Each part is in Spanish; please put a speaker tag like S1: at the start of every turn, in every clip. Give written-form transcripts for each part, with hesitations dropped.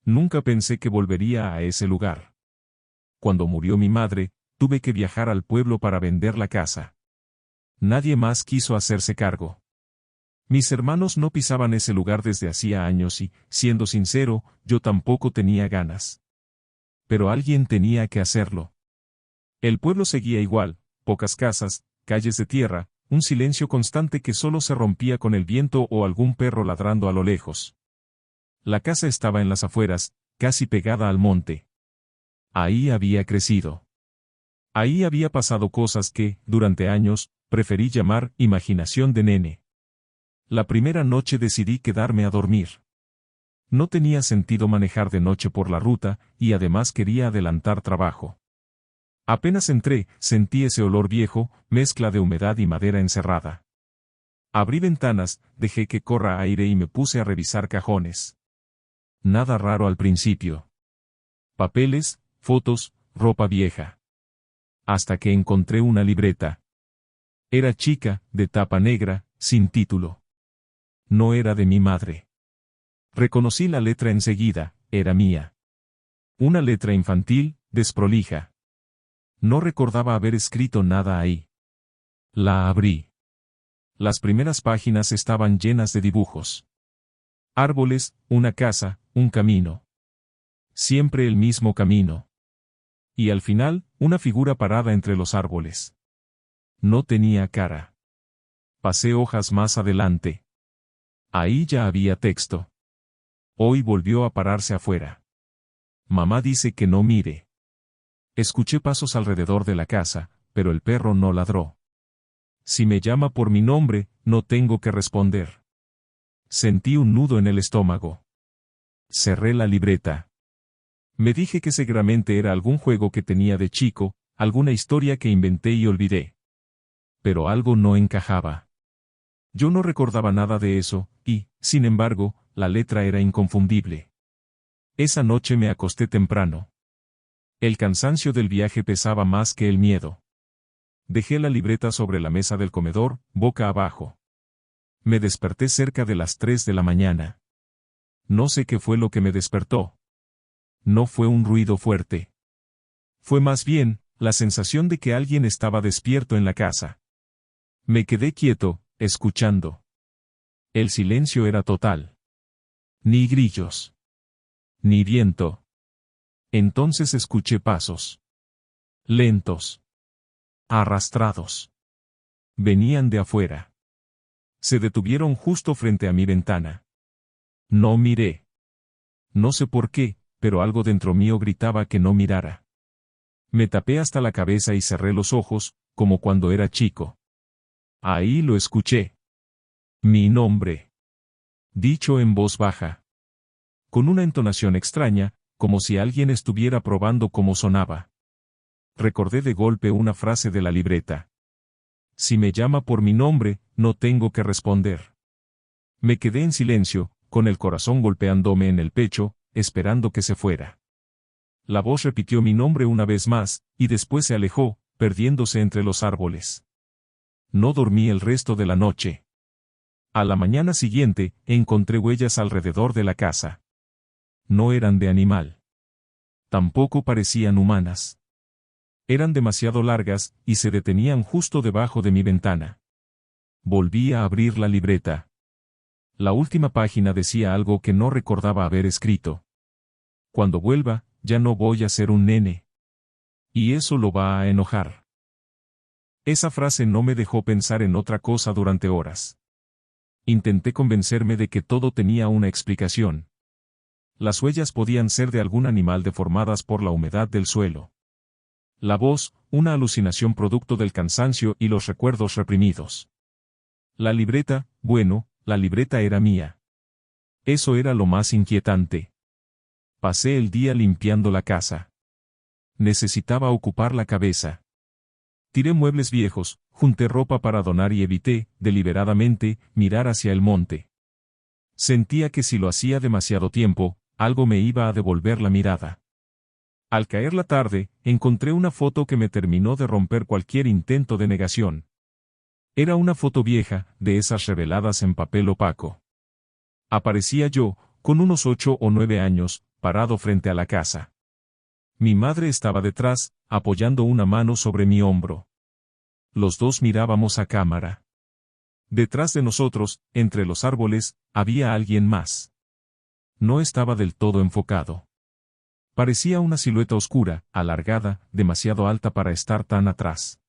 S1: Nunca pensé que volvería a ese lugar. Cuando murió mi madre, tuve que viajar al pueblo para vender la casa. Nadie más quiso hacerse cargo. Mis hermanos no pisaban ese lugar desde hacía años y, siendo sincero, yo tampoco tenía ganas. Pero alguien tenía que hacerlo. El pueblo seguía igual, pocas casas, calles de tierra, un silencio constante que solo se rompía con el viento o algún perro ladrando a lo lejos. La casa estaba en las afueras, casi pegada al monte. Ahí había crecido. Ahí había pasado cosas que, durante años, preferí llamar imaginación de nene. La primera noche decidí quedarme a dormir. No tenía sentido manejar de noche por la ruta, y además quería adelantar trabajo. Apenas entré, sentí ese olor viejo, mezcla de humedad y madera encerrada. Abrí ventanas, dejé que corra aire y me puse a revisar cajones. Nada raro al principio. Papeles, fotos, ropa vieja. Hasta que encontré una libreta. Era chica, de tapa negra, sin título. No era de mi madre. Reconocí la letra enseguida, era mía. Una letra infantil, desprolija. No recordaba haber escrito nada ahí. La abrí. Las primeras páginas estaban llenas de dibujos. Árboles, una casa, un camino. Siempre el mismo camino. Y al final, una figura parada entre los árboles. No tenía cara. Pasé hojas más adelante. Ahí ya había texto. Hoy volvió a pararse afuera. Mamá dice que no mire. Escuché pasos alrededor de la casa, pero el perro no ladró. Si me llama por mi nombre, no tengo que responder. Sentí un nudo en el estómago. Cerré la libreta. Me dije que seguramente era algún juego que tenía de chico, alguna historia que inventé y olvidé. Pero algo no encajaba. Yo no recordaba nada de eso, y, sin embargo, la letra era inconfundible. Esa noche me acosté temprano. El cansancio del viaje pesaba más que el miedo. Dejé la libreta sobre la mesa del comedor, boca abajo. Me desperté cerca de las 3 de la mañana. No sé qué fue lo que me despertó. No fue un ruido fuerte. Fue más bien, la sensación de que alguien estaba despierto en la casa. Me quedé quieto, escuchando. El silencio era total. Ni grillos. Ni viento. Entonces escuché pasos. Lentos. Arrastrados. Venían de afuera. Se detuvieron justo frente a mi ventana. No miré. No sé por qué, pero algo dentro mío gritaba que no mirara. Me tapé hasta la cabeza y cerré los ojos, como cuando era chico. Ahí lo escuché. Mi nombre. Dicho en voz baja. Con una entonación extraña, como si alguien estuviera probando cómo sonaba. Recordé de golpe una frase de la libreta. Si me llama por mi nombre, no tengo que responder. Me quedé en silencio, con el corazón golpeándome en el pecho, esperando que se fuera. La voz repitió mi nombre una vez más, y después se alejó, perdiéndose entre los árboles. No dormí el resto de la noche. A la mañana siguiente, encontré huellas alrededor de la casa. No eran de animal. Tampoco parecían humanas. Eran demasiado largas, y se detenían justo debajo de mi ventana. Volví a abrir la libreta. La última página decía algo que no recordaba haber escrito. Cuando vuelva, ya no voy a ser un nene. Y eso lo va a enojar. Esa frase no me dejó pensar en otra cosa durante horas. Intenté convencerme de que todo tenía una explicación. Las huellas podían ser de algún animal deformadas por la humedad del suelo. La voz, una alucinación producto del cansancio y los recuerdos reprimidos. La libreta, bueno, la libreta era mía. Eso era lo más inquietante. Pasé el día limpiando la casa. Necesitaba ocupar la cabeza. Tiré muebles viejos, junté ropa para donar y evité, deliberadamente, mirar hacia el monte. Sentía que si lo hacía demasiado tiempo, algo me iba a devolver la mirada. Al caer la tarde, encontré una foto que me terminó de romper cualquier intento de negación. Era una foto vieja, de esas reveladas en papel opaco. Aparecía yo, con unos 8 o 9 años, parado frente a la casa. Mi madre estaba detrás, apoyando una mano sobre mi hombro. Los dos mirábamos a cámara. Detrás de nosotros, entre los árboles, había alguien más. No estaba del todo enfocado. Parecía una silueta oscura, alargada, demasiado alta para estar tan atrás.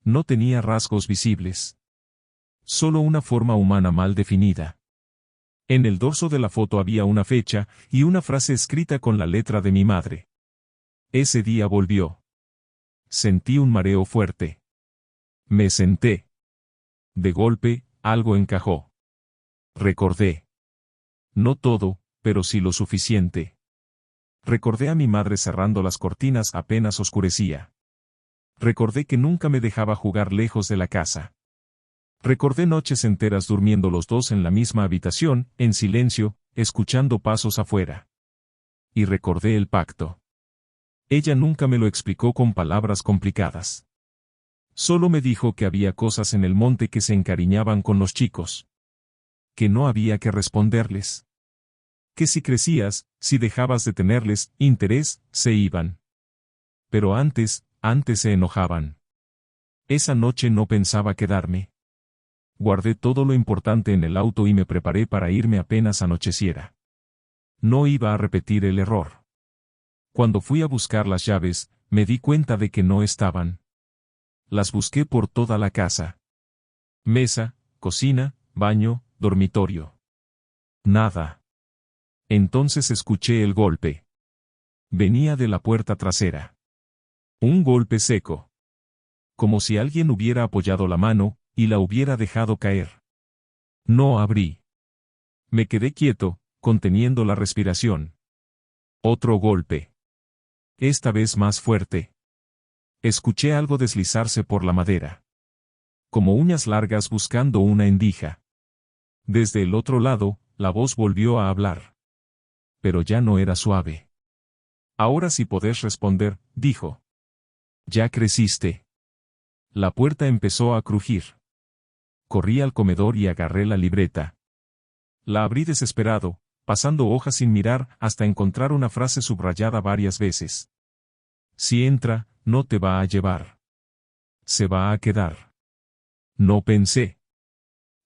S1: No tenía rasgos visibles. Solo una forma humana mal definida. En el dorso de la foto había una fecha y una frase escrita con la letra de mi madre. Ese día volvió. Sentí un mareo fuerte. Me senté. De golpe, algo encajó. Recordé. No todo, pero sí lo suficiente. Recordé a mi madre cerrando las cortinas apenas oscurecía. Recordé que nunca me dejaba jugar lejos de la casa. Recordé noches enteras durmiendo los dos en la misma habitación, en silencio, escuchando pasos afuera. Y recordé el pacto. Ella nunca me lo explicó con palabras complicadas. Solo me dijo que había cosas en el monte que se encariñaban con los chicos. Que no había que responderles. Que si crecías, si dejabas de tenerles interés, se iban. Pero antes se enojaban. Esa noche no pensaba quedarme. Guardé todo lo importante en el auto y me preparé para irme apenas anocheciera. No iba a repetir el error. Cuando fui a buscar las llaves, me di cuenta de que no estaban. Las busqué por toda la casa. Mesa, cocina, baño, dormitorio. Nada. Entonces escuché el golpe. Venía de la puerta trasera. Un golpe seco. Como si alguien hubiera apoyado la mano y la hubiera dejado caer. No abrí. Me quedé quieto, conteniendo la respiración. Otro golpe. Esta vez más fuerte. Escuché algo deslizarse por la madera. Como uñas largas buscando una endija. Desde el otro lado, la voz volvió a hablar. Pero ya no era suave. Ahora sí podés responder, dijo. Ya creciste. La puerta empezó a crujir. Corrí al comedor y agarré la libreta. La abrí desesperado, pasando hojas sin mirar hasta encontrar una frase subrayada varias veces. Si entra, no te va a llevar. Se va a quedar. No pensé.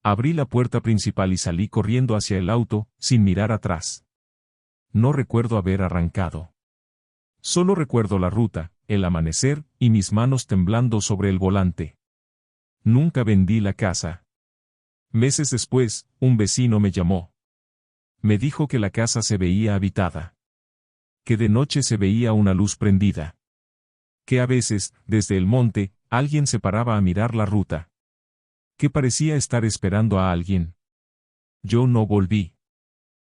S1: Abrí la puerta principal y salí corriendo hacia el auto, sin mirar atrás. No recuerdo haber arrancado. Solo recuerdo la ruta, el amanecer, y mis manos temblando sobre el volante. Nunca vendí la casa. Meses después, un vecino me llamó. Me dijo que la casa se veía habitada. Que de noche se veía una luz prendida. Que a veces, desde el monte, alguien se paraba a mirar la ruta. Que parecía estar esperando a alguien. Yo no volví.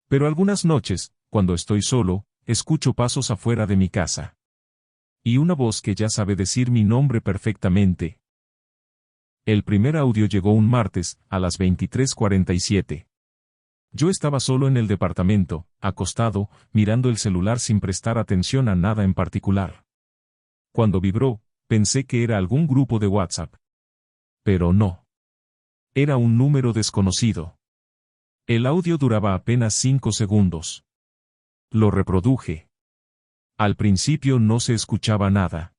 S1: Pero algunas noches, cuando estoy solo, escucho pasos afuera de mi casa. Y una voz que ya sabe decir mi nombre perfectamente. El primer audio llegó un martes, a las 23:47. Yo estaba solo en el departamento, acostado, mirando el celular sin prestar atención a nada en particular. Cuando vibró, pensé que era algún grupo de WhatsApp. Pero no. Era un número desconocido. El audio duraba apenas 5 segundos. Lo reproduje. Al principio no se escuchaba nada.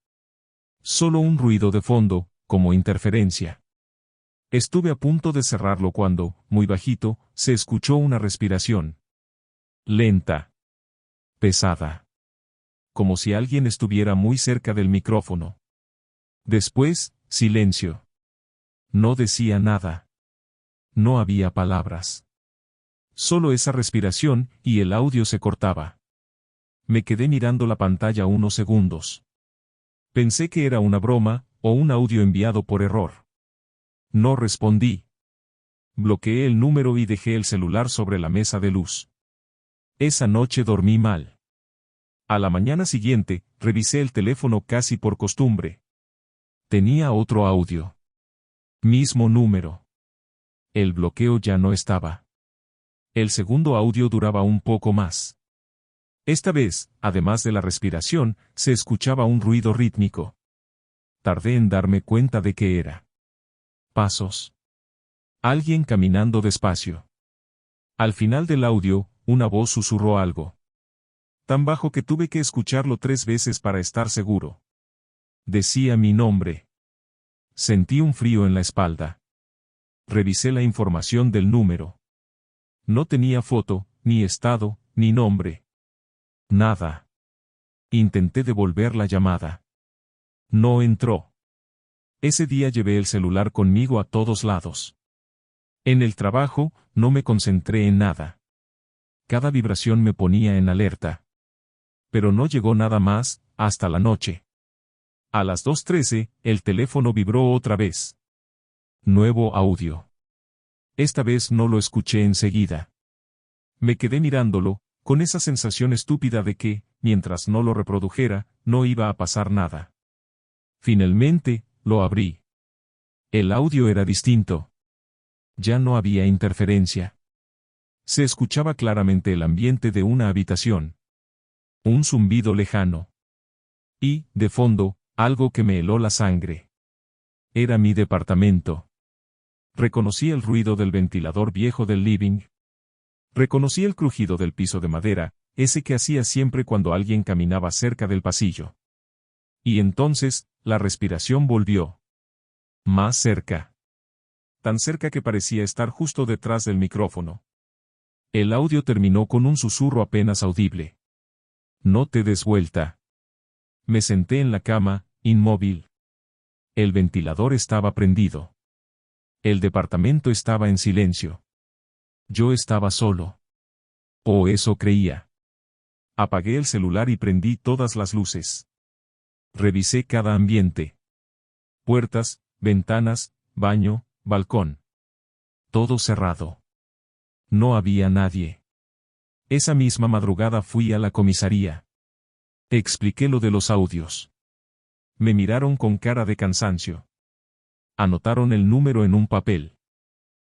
S1: Solo un ruido de fondo, como interferencia. Estuve a punto de cerrarlo cuando, muy bajito, se escuchó una respiración. Lenta. Pesada. Como si alguien estuviera muy cerca del micrófono. Después, silencio. No decía nada. No había palabras. Solo esa respiración, y el audio se cortaba. Me quedé mirando la pantalla unos segundos. Pensé que era una broma, o un audio enviado por error. No respondí. Bloqueé el número y dejé el celular sobre la mesa de luz. Esa noche dormí mal. A la mañana siguiente, revisé el teléfono casi por costumbre. Tenía otro audio. Mismo número. El bloqueo ya no estaba. El segundo audio duraba un poco más. Esta vez, además de la respiración, se escuchaba un ruido rítmico. Tardé en darme cuenta de qué era. Pasos. Alguien caminando despacio. Al final del audio, una voz susurró algo. tan bajo que tuve que escucharlo 3 veces para estar seguro. Decía mi nombre. Sentí un frío en la espalda. Revisé la información del número. No tenía foto, ni estado, ni nombre. Nada. Intenté devolver la llamada. No entró. Ese día llevé el celular conmigo a todos lados. En el trabajo, no me concentré en nada. Cada vibración me ponía en alerta. Pero no llegó nada más, hasta la noche. A las 2:13, el teléfono vibró otra vez. Nuevo audio. Esta vez no lo escuché enseguida. Me quedé mirándolo, con esa sensación estúpida de que, mientras no lo reprodujera, no iba a pasar nada. Finalmente, lo abrí. El audio era distinto. Ya no había interferencia. Se escuchaba claramente el ambiente de una habitación. Un zumbido lejano. Y, de fondo, algo que me heló la sangre. Era mi departamento. Reconocí el ruido del ventilador viejo del living. Reconocí el crujido del piso de madera, ese que hacía siempre cuando alguien caminaba cerca del pasillo. Y entonces, la respiración volvió. Más cerca. Tan cerca que parecía estar justo detrás del micrófono. El audio terminó con un susurro apenas audible. No te des vuelta. Me senté en la cama, inmóvil. El ventilador estaba prendido. El departamento estaba en silencio. Yo estaba solo. O eso creía. Apagué el celular y prendí todas las luces. Revisé cada ambiente. Puertas, ventanas, baño, balcón. Todo cerrado. No había nadie. Esa misma madrugada fui a la comisaría. Expliqué lo de los audios. Me miraron con cara de cansancio. Anotaron el número en un papel.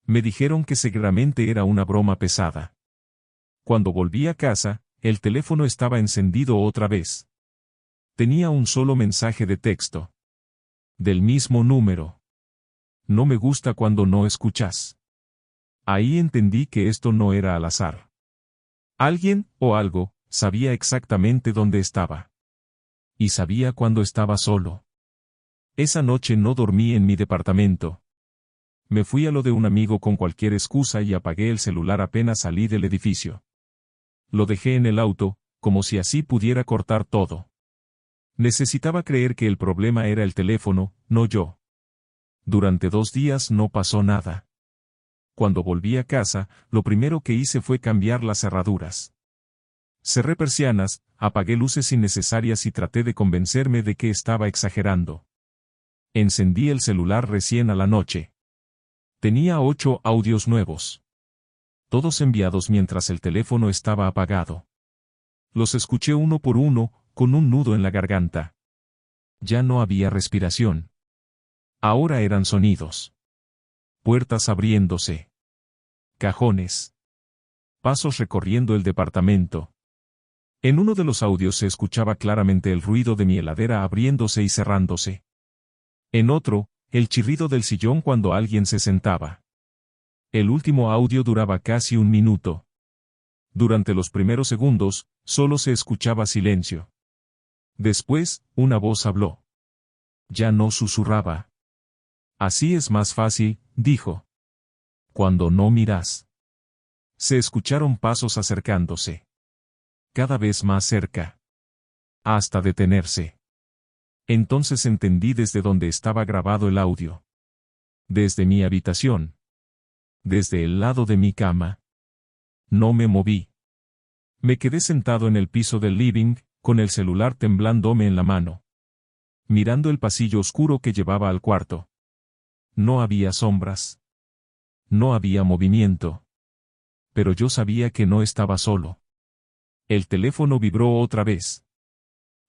S1: Me dijeron que seguramente era una broma pesada. Cuando volví a casa, el teléfono estaba encendido otra vez. Tenía un solo mensaje de texto. Del mismo número. No me gusta cuando no escuchas. Ahí entendí que esto no era al azar. Alguien, o algo, sabía exactamente dónde estaba. Y sabía cuándo estaba solo. Esa noche no dormí en mi departamento. Me fui a lo de un amigo con cualquier excusa y apagué el celular apenas salí del edificio. Lo dejé en el auto, como si así pudiera cortar todo. Necesitaba creer que el problema era el teléfono, no yo. Durante 2 días no pasó nada. Cuando volví a casa, lo primero que hice fue cambiar las cerraduras. Cerré persianas, apagué luces innecesarias y traté de convencerme de que estaba exagerando. Encendí el celular recién a la noche. Tenía 8 audios nuevos. Todos enviados mientras el teléfono estaba apagado. Los escuché uno por uno, con un nudo en la garganta. Ya no había respiración. Ahora eran sonidos. Puertas abriéndose. Cajones. Pasos recorriendo el departamento. En uno de los audios se escuchaba claramente el ruido de mi heladera abriéndose y cerrándose. En otro, el chirrido del sillón cuando alguien se sentaba. El último audio duraba casi 1 minuto. Durante los primeros segundos, solo se escuchaba silencio. Después, una voz habló. Ya no susurraba. Así es más fácil, dijo. Cuando no miras. Se escucharon pasos acercándose. Cada vez más cerca. Hasta detenerse. Entonces entendí desde dónde estaba grabado el audio. Desde mi habitación. Desde el lado de mi cama. No me moví. Me quedé sentado en el piso del living, con el celular temblándome en la mano. Mirando el pasillo oscuro que llevaba al cuarto. No había sombras. No había movimiento. Pero yo sabía que no estaba solo. El teléfono vibró otra vez.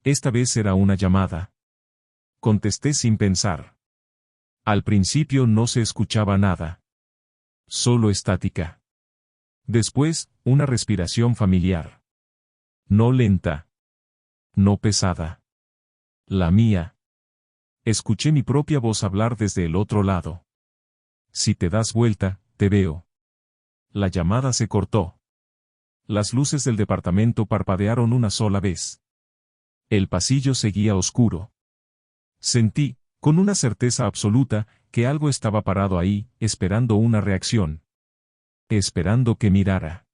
S1: Esta vez era una llamada. Contesté sin pensar. Al principio no se escuchaba nada. Solo estática. Después, una respiración familiar. No lenta. No pesada. La mía. Escuché mi propia voz hablar desde el otro lado. Si te das vuelta, te veo. La llamada se cortó. Las luces del departamento parpadearon una sola vez. El pasillo seguía oscuro. Sentí, con una certeza absoluta, que algo estaba parado ahí, esperando una reacción. Esperando que mirara.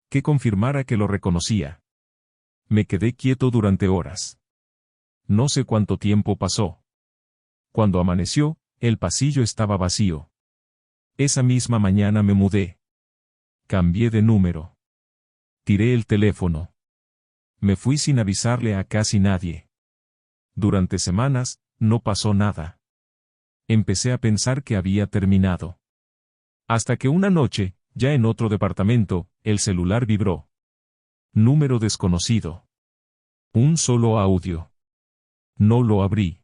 S1: Que confirmara que lo reconocía. Me quedé quieto durante horas. No sé cuánto tiempo pasó. Cuando amaneció, el pasillo estaba vacío. Esa misma mañana me mudé. Cambié de número. Tiré el teléfono. Me fui sin avisarle a casi nadie. Durante semanas, no pasó nada. Empecé a pensar que había terminado. Hasta que una noche, ya en otro departamento, el celular vibró. Número desconocido. Un solo audio. No lo abrí.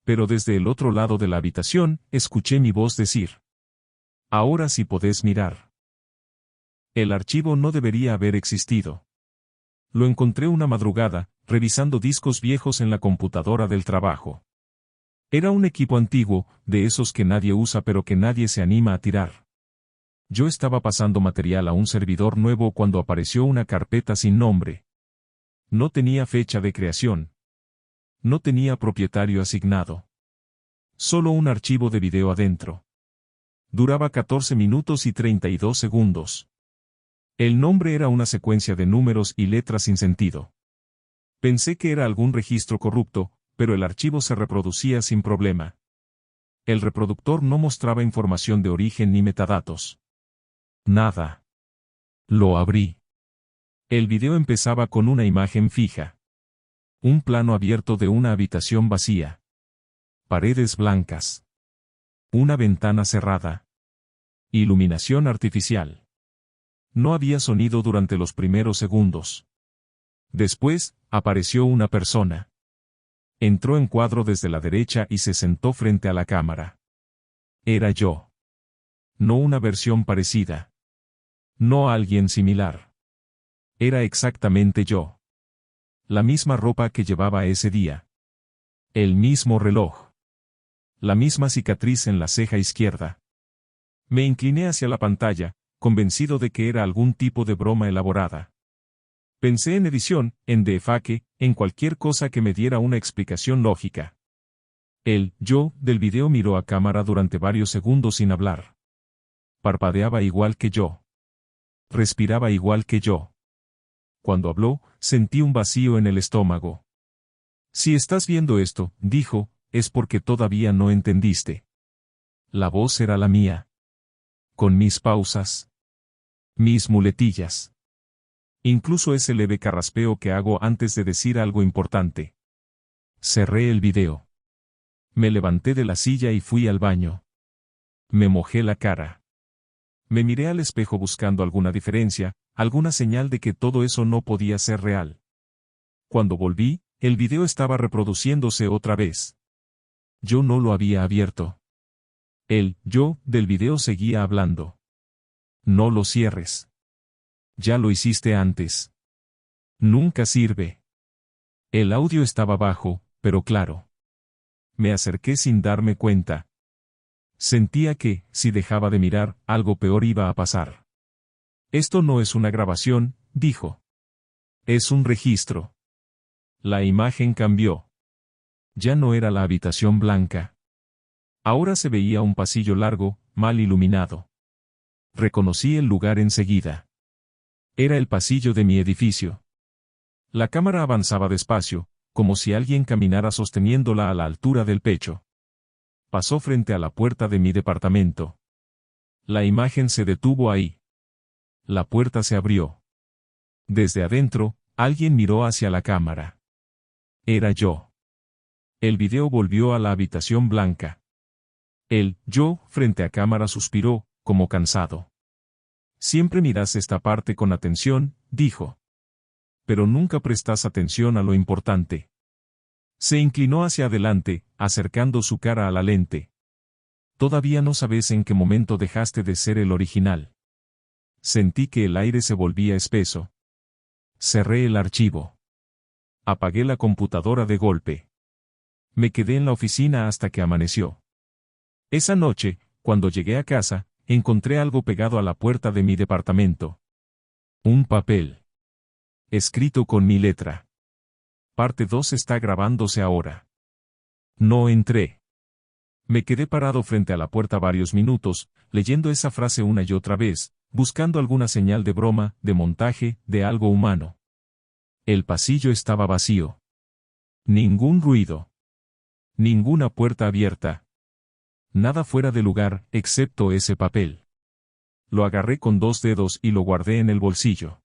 S1: Pero desde el otro lado de la habitación, escuché mi voz decir: ahora sí podés mirar. El archivo no debería haber existido. Lo encontré una madrugada, revisando discos viejos en la computadora del trabajo. Era un equipo antiguo, de esos que nadie usa pero que nadie se anima a tirar. Yo estaba pasando material a un servidor nuevo cuando apareció una carpeta sin nombre. No tenía fecha de creación. No tenía propietario asignado. Solo un archivo de video adentro. Duraba 14 minutos y 32 segundos. El nombre era una secuencia de números y letras sin sentido. Pensé que era algún registro corrupto, pero el archivo se reproducía sin problema. El reproductor no mostraba información de origen ni metadatos. Nada. Lo abrí. El video empezaba con una imagen fija. Un plano abierto de una habitación vacía. Paredes blancas. Una ventana cerrada. Iluminación artificial. No había sonido durante los primeros segundos. Después, apareció una persona. Entró en cuadro desde la derecha y se sentó frente a la cámara. Era yo. No una versión parecida. No alguien similar. Era exactamente yo. La misma ropa que llevaba ese día. El mismo reloj. La misma cicatriz en la ceja izquierda. Me incliné hacia la pantalla, convencido de que era algún tipo de broma elaborada. Pensé en edición, en deepfake, en cualquier cosa que me diera una explicación lógica. El yo del video miró a cámara durante varios segundos sin hablar. Parpadeaba igual que yo. Respiraba igual que yo. Cuando habló, sentí un vacío en el estómago. Si estás viendo esto, dijo, es porque todavía no entendiste. La voz era la mía. Con mis pausas. Mis muletillas. Incluso ese leve carraspeo que hago antes de decir algo importante. Cerré el video. Me levanté de la silla y fui al baño. Me mojé la cara. Me miré al espejo buscando alguna diferencia, alguna señal de que todo eso no podía ser real. Cuando volví, el video estaba reproduciéndose otra vez. Yo no lo había abierto. El yo del video seguía hablando. No lo cierres. Ya lo hiciste antes. Nunca sirve. El audio estaba bajo, pero claro. Me acerqué sin darme cuenta. Sentía que, si dejaba de mirar, algo peor iba a pasar. Esto no es una grabación, dijo. Es un registro. La imagen cambió. Ya no era la habitación blanca. Ahora se veía un pasillo largo, mal iluminado. Reconocí el lugar enseguida. Era el pasillo de mi edificio. La cámara avanzaba despacio, como si alguien caminara sosteniéndola a la altura del pecho. Pasó frente a la puerta de mi departamento. La imagen se detuvo ahí. La puerta se abrió. Desde adentro, alguien miró hacia la cámara. Era yo. El video volvió a la habitación blanca. El yo, frente a cámara, suspiró, como cansado. Siempre miras esta parte con atención, dijo. Pero nunca prestas atención a lo importante. Se inclinó hacia adelante, acercando su cara a la lente. Todavía no sabes en qué momento dejaste de ser el original. Sentí que el aire se volvía espeso. Cerré el archivo. Apagué la computadora de golpe. Me quedé en la oficina hasta que amaneció. Esa noche, cuando llegué a casa, encontré algo pegado a la puerta de mi departamento. Un papel. Escrito con mi letra. Parte 2 está grabándose ahora. No entré. Me quedé parado frente a la puerta varios minutos, leyendo esa frase una y otra vez, buscando alguna señal de broma, de montaje, de algo humano. El pasillo estaba vacío. Ningún ruido. Ninguna puerta abierta. Nada fuera de lugar, excepto ese papel. Lo agarré con 2 dedos y lo guardé en el bolsillo.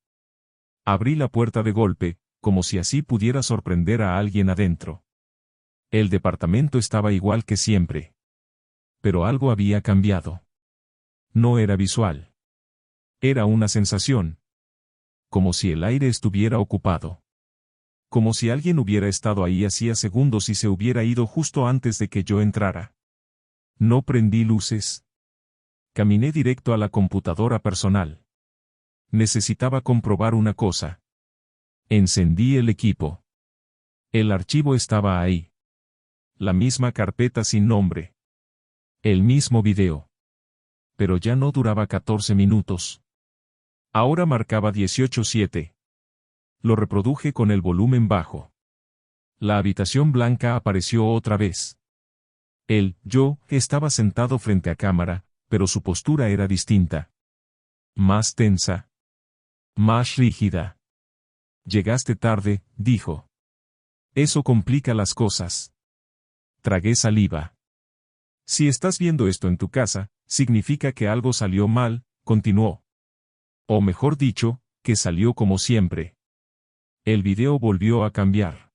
S1: Abrí la puerta de golpe, como si así pudiera sorprender a alguien adentro. El departamento estaba igual que siempre. Pero algo había cambiado. No era visual. Era una sensación. Como si el aire estuviera ocupado. Como si alguien hubiera estado ahí hacía segundos y se hubiera ido justo antes de que yo entrara. No prendí luces. Caminé directo a la computadora personal. Necesitaba comprobar una cosa. Encendí el equipo. El archivo estaba ahí. La misma carpeta sin nombre. El mismo video. Pero ya no duraba 14 minutos. Ahora marcaba 18:7. Lo reproduje con el volumen bajo. La habitación blanca apareció otra vez. Yo, estaba sentado frente a cámara, pero su postura era distinta. Más tensa. Más rígida. Llegaste tarde, dijo. Eso complica las cosas. Tragué saliva. Si estás viendo esto en tu casa, significa que algo salió mal, continuó. O mejor dicho, que salió como siempre. El video volvió a cambiar.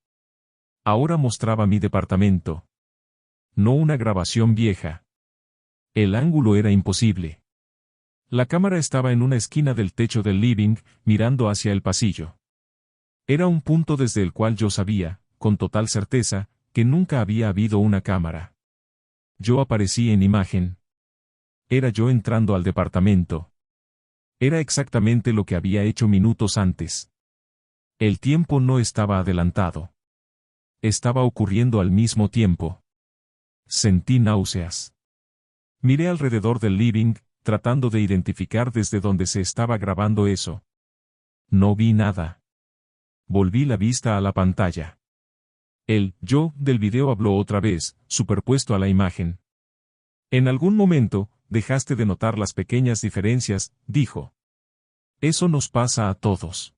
S1: Ahora mostraba mi departamento. No una grabación vieja. El ángulo era imposible. La cámara estaba en una esquina del techo del living, mirando hacia el pasillo. Era un punto desde el cual yo sabía, con total certeza, que nunca había habido una cámara. Yo aparecí en imagen. Era yo entrando al departamento. Era exactamente lo que había hecho minutos antes. El tiempo no estaba adelantado. Estaba ocurriendo al mismo tiempo. Sentí náuseas. Miré alrededor del living, tratando de identificar desde dónde se estaba grabando eso. No vi nada. Volví la vista a la pantalla. Yo del video habló otra vez, superpuesto a la imagen. En algún momento, dejaste de notar las pequeñas diferencias, dijo. Eso nos pasa a todos.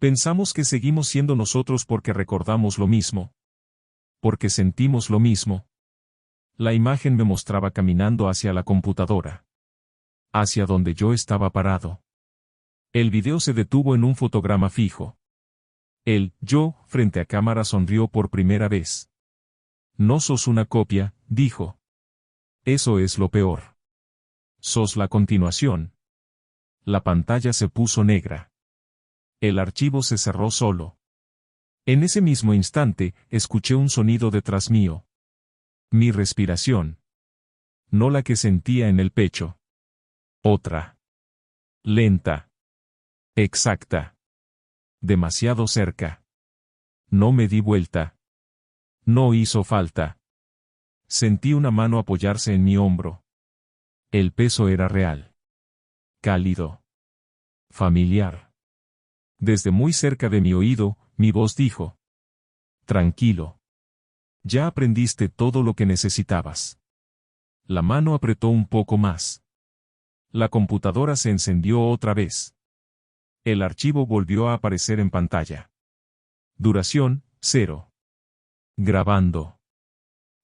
S1: Pensamos que seguimos siendo nosotros porque recordamos lo mismo. Porque sentimos lo mismo. La imagen me mostraba caminando hacia la computadora. Hacia donde yo estaba parado. El video se detuvo en un fotograma fijo. Yo, frente a cámara sonrió por primera vez. No sos una copia, dijo. Eso es lo peor. Sos la continuación. La pantalla se puso negra. El archivo se cerró solo. En ese mismo instante, escuché un sonido detrás mío. Mi respiración. No la que sentía en el pecho. Otra. Lenta. Exacta. Demasiado cerca. No me di vuelta. No hizo falta. Sentí una mano apoyarse en mi hombro. El peso era real. Cálido. Familiar. Desde muy cerca de mi oído, mi voz dijo. Tranquilo. Ya aprendiste todo lo que necesitabas. La mano apretó un poco más. La computadora se encendió otra vez. El archivo volvió a aparecer en pantalla. Duración, 0. Grabando.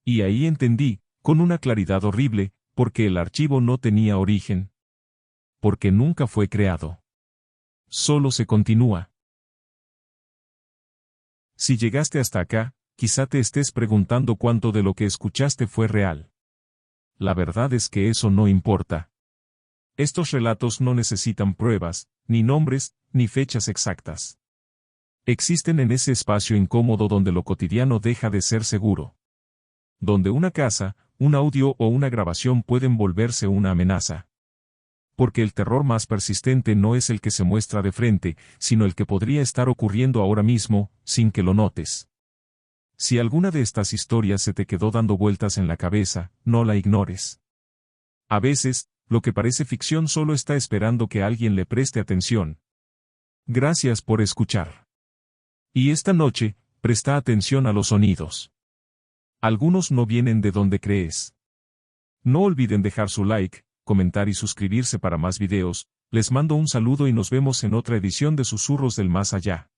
S1: Y ahí entendí, con una claridad horrible, porque el archivo no tenía origen. Porque nunca fue creado. Solo se continúa. Si llegaste hasta acá, quizá te estés preguntando cuánto de lo que escuchaste fue real. La verdad es que eso no importa. Estos relatos no necesitan pruebas, ni nombres, ni fechas exactas. Existen en ese espacio incómodo donde lo cotidiano deja de ser seguro. Donde una casa, un audio o una grabación pueden volverse una amenaza. Porque el terror más persistente no es el que se muestra de frente, sino el que podría estar ocurriendo ahora mismo, sin que lo notes. Si alguna de estas historias se te quedó dando vueltas en la cabeza, no la ignores. A veces, lo que parece ficción solo está esperando que alguien le preste atención. Gracias por escuchar. Y esta noche, presta atención a los sonidos. Algunos no vienen de donde crees. No olviden dejar su like, comentar y suscribirse para más videos. Les mando un saludo y nos vemos en otra edición de Susurros del Más Allá.